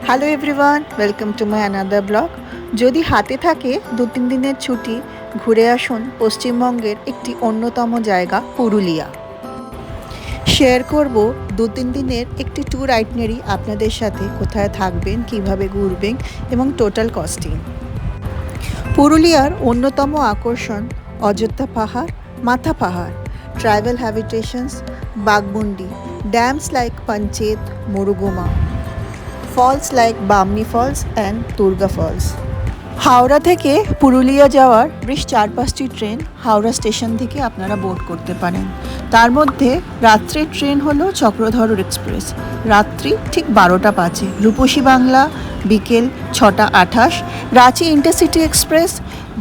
Hello everyone, welcome to my another blog. যদি হাতে থাকে 2-3 দিনের ছুটি, ঘুরে আসুন পশ্চিমবঙ্গের একটি অন্যতম জায়গা পুরুলিয়া। শেয়ার করব 2-3 দিনের একটি ট্যুর আইটিনারি আপনাদের সাথে, কোথায় থাকবেন, কিভাবে ঘুরবেন এবং টোটাল কস্টিং। পুরুলিয়ার অন্যতম আকর্ষণ অযোধ্যা পাহাড়, মাথা পাহাড়, tribal habitations, Baghmundi, dams like Panchet, Murguma, falls like Bamni falls and Durga falls. Howrah থেকে পুরুলিয়া যাওয়ার বেশ 4-5টি ট্রেন হাওড়া স্টেশন থেকে আপনারা বোর্ড করতে পারেন। তার মধ্যে রাত্রের ট্রেন হলো চক্রধর এক্সপ্রেস, রাত্রি ঠিক 12টা 5, রূপসী বাংলা বিকেল 6টা 28, রাঁচি ইন্টারসিটি এক্সপ্রেস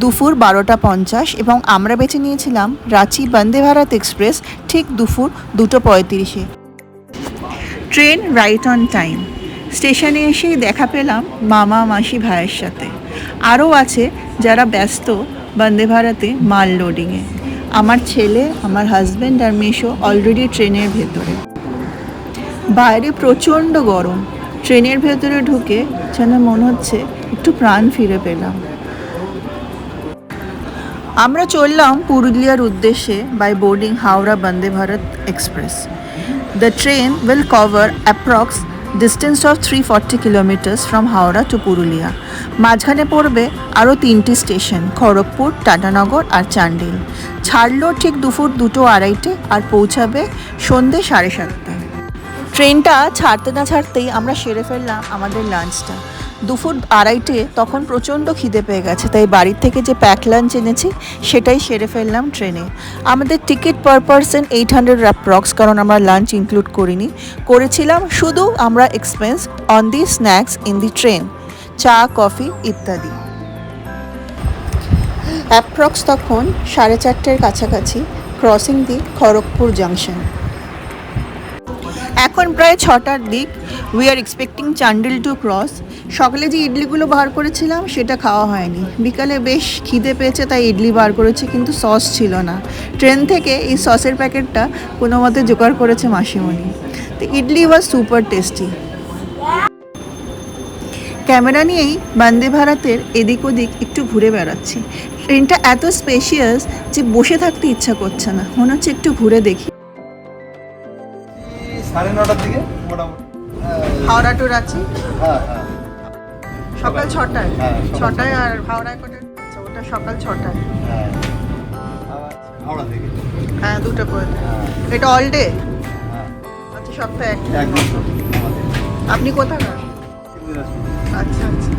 দুপুর 12টা 50 এবং আমরা বেছে নিয়েছিলাম রাঁচি বন্দে ভারত এক্সপ্রেস ঠিক দুপুর 2টো 35-এ। Train right on time. স্টেশনে এসেই দেখা পেলাম মামা মাসি ভাইয়ের সাথে। আরও আছে যারা ব্যস্ত বন্দে ভারতে মাল লোডিংয়ে। আমার ছেলে, আমার হাজব্যান্ড আর মেশো অলরেডি ট্রেনের ভেতরে। বাইরে প্রচণ্ড গরম, ট্রেনের ভেতরে ঢুকে যেন মনে হচ্ছে একটু প্রাণ ফিরে পেলাম। আমরা চললাম পুরুলিয়ার উদ্দেশ্যে by boarding Howrah Vande Bharat express. The train will cover approx distance of 340 kilometers from Howrah to Purulia. মাঝখানে পড়বে আরও 3টি স্টেশন, খড়গপুর, টাটানগর আর চান্ডিল। ছাড়লো ঠিক দুপুর 2টো 2:30 আর পৌঁছাবে সন্ধ্যে 7:30। ট্রেনটা ছাড়তে না ছাড়তেই আমরা সেরে ফেললাম আমাদের লাঞ্চটা। দুপুর 2:30 তখন প্রচণ্ড খিদে পেয়ে গেছে, তাই বাড়ির থেকে যে প্যাক লাঞ্চ এনেছি সেটাই সেরে ফেললাম ট্রেনে। আমাদের টিকিট পার পারসন 800 অ্যাপ্রক্স, কারণ আমরা লাঞ্চ ইনক্লুড করিনি, করেছিলাম শুধু আমরা expense on the snacks in the train, চা কফি ইত্যাদি। অ্যাপ্রক্স তখন 4:30-এর কাছাকাছি, ক্রসিং দি খড়গপুর জাংশন। এখন প্রায় 6টার দিক। We are expecting Chandil to cross. সকালে যে ইডলিগুলো বার করেছিলাম সেটা খাওয়া হয়নি, বিকালে বেশ খিদে পেয়েছে তাই ইডলি বার করেছি, কিন্তু সস ছিল না। ট্রেন থেকে এই সসের প্যাকেটটা কোনো মতে জোগাড় করেছে মাসিমণি। তো ইডলি ওয়াজ সুপার টেস্টি। ক্যামেরা নিয়েই বন্দে ভারতের এদিক ওদিক একটু ঘুরে বেড়াচ্ছি। ট্রেনটা এত স্পেশিয়াস যে বসে থাকতে ইচ্ছা করছে না, মনে হচ্ছে একটু ঘুরে দেখি। 9:30টার দিকে মোটামুটি হাওড়া টু রাঁচি সকাল 6টায়। হ্যাঁ, সকাল 6টায় আর হাওড়ায় করে ওটা সকাল 6টায়। হ্যাঁ আবার হাওড়া থেকে হ্যাঁ 2টা করে। এটা অল ডে? হ্যাঁ আচ্ছা, সপ্তাহে একটা। একদম আমাদের আপনি কোথাকার? আচ্ছা আচ্ছা।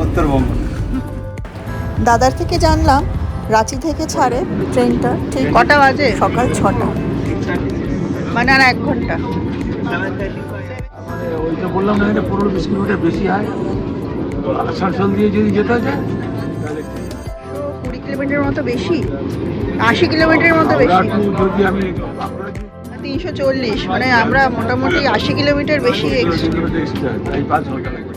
উত্তরবঙ্গ। দাদার থেকে জানলাম রাঁচি থেকে ছাড়ে ট্রেনটা ঠিক কটা বাজে? সকাল 6টা, মানে আর 1 ঘন্টা। ওইটা বললাম না, এটা 15-20 কিলোমিটার বেশি হয়। আসানসোল দিয়ে যদি যেতে হয় তাহলে 20 কিলোমিটার মতো বেশি, 80 কিলোমিটার মতো বেশি। যদি আমি 340, মানে আমরা মোটামুটি 80 কিলোমিটার বেশি এক্সট্রা। এই 5 ঘন্টা লাগবে।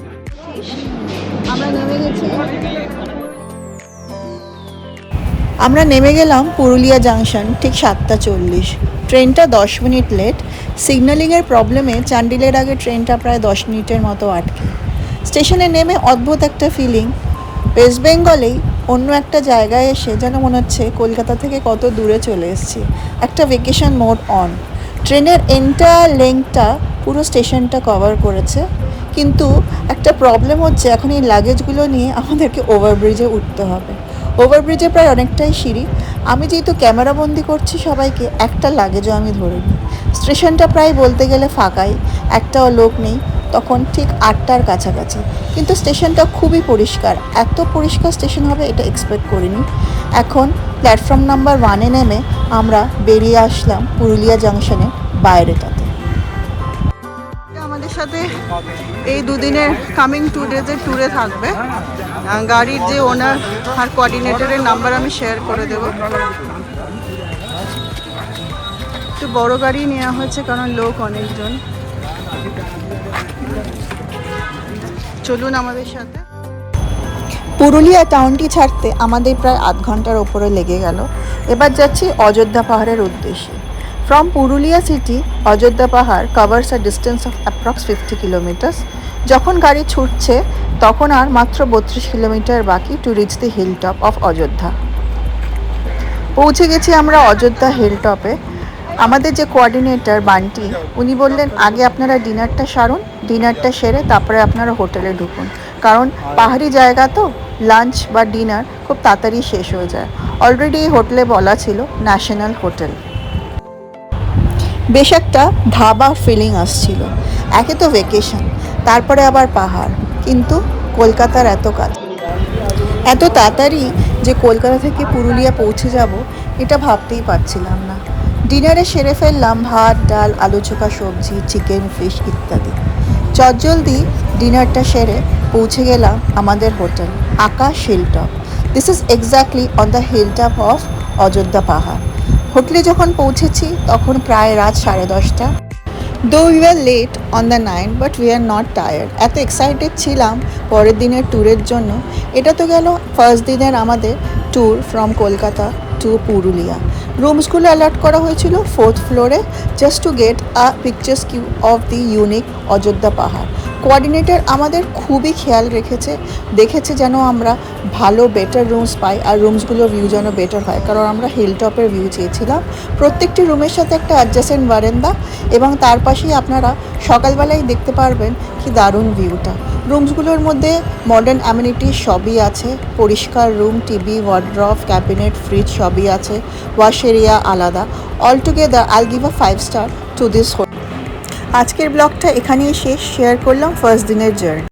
আমরা নেমে গেলাম পুরুলিয়া জাংশন ঠিক 7:40। ট্রেনটা 10 মিনিট লেট। সিগন্যালিংয়ের প্রবলেমে চান্ডিলের আগে ট্রেনটা প্রায় 10 মিনিটের মতো আটকে। স্টেশনে নেমে অদ্ভুত একটা ফিলিং, ওয়েস্ট বেঙ্গলেই অন্য একটা জায়গায় এসে যেন মনে হচ্ছে কলকাতা থেকে কত দূরে চলে এসেছি। একটা ভেকেশন মোড অন। ট্রেনের এন্টায়ার লেংথটা পুরো স্টেশনটা কভার করেছে, কিন্তু একটা প্রবলেম হচ্ছে এখন এই লাগেজগুলো নিয়ে আমাদেরকে ওভারব্রিজে উঠতে হবে। ওভারব্রিজে প্রায় অনেকটাই সিঁড়ি। আমি যেহেতু ক্যামেরাবন্দি করছি সবাইকে, একটা লাগেজও আমি ধরিনি। স্টেশনটা প্রায় বলতে গেলে ফাঁকাই, একটাও লোক নেই। তখন ঠিক 8টার কাছাকাছি, কিন্তু স্টেশনটা খুবই পরিষ্কার। এত পরিষ্কার স্টেশন হবে এটা এক্সপেক্ট করিনি। এখন প্ল্যাটফর্ম নাম্বার 1-এ নেমে আমরা বেরিয়ে আসলাম পুরুলিয়া জাংশনের বাইরেটাতে। আমাদের সাথে এই দুদিনের কামিং 2 ডেজের ট্যুরে থাকবে। গাড়ির যে ওনার আর কোঅর্ডিনেটরের নাম্বার আমি শেয়ার করে দেবো। একটু বড় গাড়ি নেওয়া হয়েছে কারণ লোক অনেকজন। চলুন আমাদের সাথে। পুরুলিয়া টাউনটি ছাড়তে আমাদের প্রায় 8 ঘন্টার ওপরে লেগে গেল। এবার যাচ্ছি অযোধ্যা পাহাড়ের উদ্দেশ্যে। From Purulia city, Ajodhya Pahar covers a distance of approx 50 kilometers. যখন গাড়ি ছুটছে তখন আর মাত্র 32 কিলোমিটার বাকি to reach the hill top of Ayodhya. পৌঁছে গেছি আমরা অযোধ্যা হিল টপে। আমাদের যে কোঅর্ডিনেটর বান্টি, উনি বললেন আগে আপনারা ডিনারটা সারুন, ডিনারটা সেরে তারপরে আপনারা হোটেলে ঢুকুন, কারণ পাহাড়ি জায়গা তো লাঞ্চ বা ডিনার খুব তাড়াতাড়ি শেষ হয়ে যায়। অলরেডি এই হোটেলে বলা ছিল ন্যাশনাল হোটেল। বেশ একটা ধাবা ফিলিং আসছিল। একে তো ভেকেশন, তারপরে আবার পাহাড়, কিন্তু কলকাতার এত কাজ, এত তাড়াতাড়ি যে কলকাতা থেকে পুরুলিয়া পৌঁছে যাব এটা ভাবতেই পারছিলাম না। ডিনারে সেরে ফেললাম ভাত, ডাল, আলু চোখা, সবজি, চিকেন, ফিশ ইত্যাদি। চটজলদি ডিনারটা সেরে পৌঁছে গেলাম আমাদের hotel Akash hill top. This is exactly on the hill top of Ayodhya পাহাড়। হোটেলে যখন পৌঁছেছি তখন প্রায় রাত 10:30। Though we were late on the night, but we are not tired. এত এক্সাইটেড ছিলাম পরের দিনের ট্যুরের জন্য। এটা তো গেল ফার্স্ট দিনের আমাদের tour from Kolkata to Purulia. রুমসগুলো অ্যালট করা হয়েছিল 4th ফ্লোরে, just to get a picturesque of the unique Ayodhya Pahar. Coordinator আমাদের খুবই খেয়াল রেখেছে, দেখেছে যেন আমরা ভালো বেটার রুমস পাই আর রুমসগুলোর ভিউ যেন বেটার হয়, কারণ আমরা হিল টপের ভিউ চেয়েছিলাম। প্রত্যেকটি রুমের সাথে একটা অ্যাডজাসেন্ট বারান্দা এবং তার পাশেই আপনারা সকালবেলায় দেখতে পারবেন কি দারুণ ভিউটা। রুমসগুলোর মধ্যে মডার্ন অ্যামিনিটিস সবই আছে, পরিষ্কার room, TV, wardrobe, cabinet, fridge সবই আছে, ওয়াশ এরিয়া আলাদা। অল টুগেদার আইল give a 5 star to this hotel. আজকের ব্লগটা এখানেই শেয়ার করলাম ফার্স্ট দিনের জার্নি।